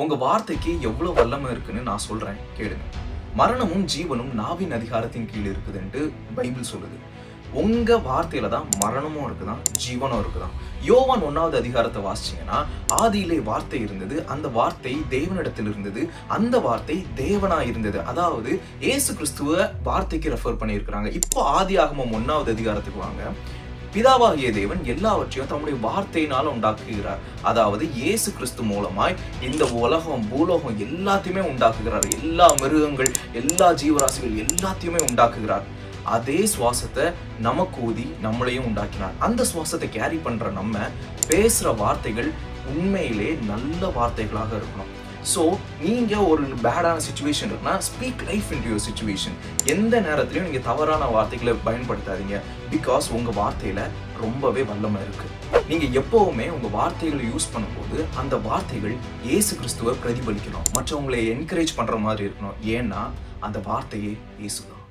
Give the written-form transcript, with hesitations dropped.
உங்க வார்த்தைக்கு எவ்வளவு வல்லமை இருக்குன்னு நான் சொல்றேன், கேளுங்க. மரணமும் ஜீவனும் நாவின் அதிகாரத்தின் கீழ் இருக்குதுன்ட்டு பைபிள் சொல்லுது. உங்க வார்த்தையில தான் மரணமும் இருக்குதான், ஜீவனும் இருக்குதான். யோவான் 1வது அதிகாரத்தை வாசிச்சீங்கன்னா, ஆதியிலே வார்த்தை இருந்தது, அந்த வார்த்தை தேவனிடத்தில் இருந்தது, அந்த வார்த்தை தேவனா இருந்தது. அதாவது இயேசு கிறிஸ்துவ வார்த்தைக்கு ரெஃபர் பண்ணியிருக்கிறாங்க. இப்போ ஆதியாகமம் 1வது அதிகாரத்துக்கு வாங்க. பிதாவாகிய தேவன் எல்லாவற்றையும் தம்முடைய வார்த்தையினால உண்டாக்குகிறார். அதாவது இயேசு கிறிஸ்து மூலமாய் இந்த உலகம், பூலோகம் எல்லாத்தையுமே உண்டாக்குகிறார். எல்லா மிருகங்கள், எல்லா ஜீவராசிகள் எல்லாத்தையுமே உண்டாக்குகிறார். அதே சுவாசத்தை நமக்கு ஊதி நம்மளையும் உண்டாக்கினார். அந்த சுவாசத்தை கேரி பண்ற நம்ம பேசுற வார்த்தைகள் உண்மையிலே நல்ல வார்த்தைகளாக இருக்கணும். ஸோ நீங்க ஒரு பேடான சுச்சுவேஷன் இருக்குன்னா, speak life into your situation. எந்த நேரத்திலையும் நீங்க தவறான வார்த்தைகளை பயன்படுத்தாதீங்க. பிகாஸ் உங்க வார்த்தையில ரொம்பவே வல்லமை இருக்கு. நீங்க எப்பவுமே உங்க வார்த்தைகளை யூஸ் பண்ணும்போது அந்த வார்த்தைகள் இயேசு கிறிஸ்துவை பிரதிபலிக்கணும், மற்றவங்களை என்கரேஜ் பண்ற மாதிரி இருக்கணும். ஏன்னா அந்த வார்த்தையே இயேசு தான்.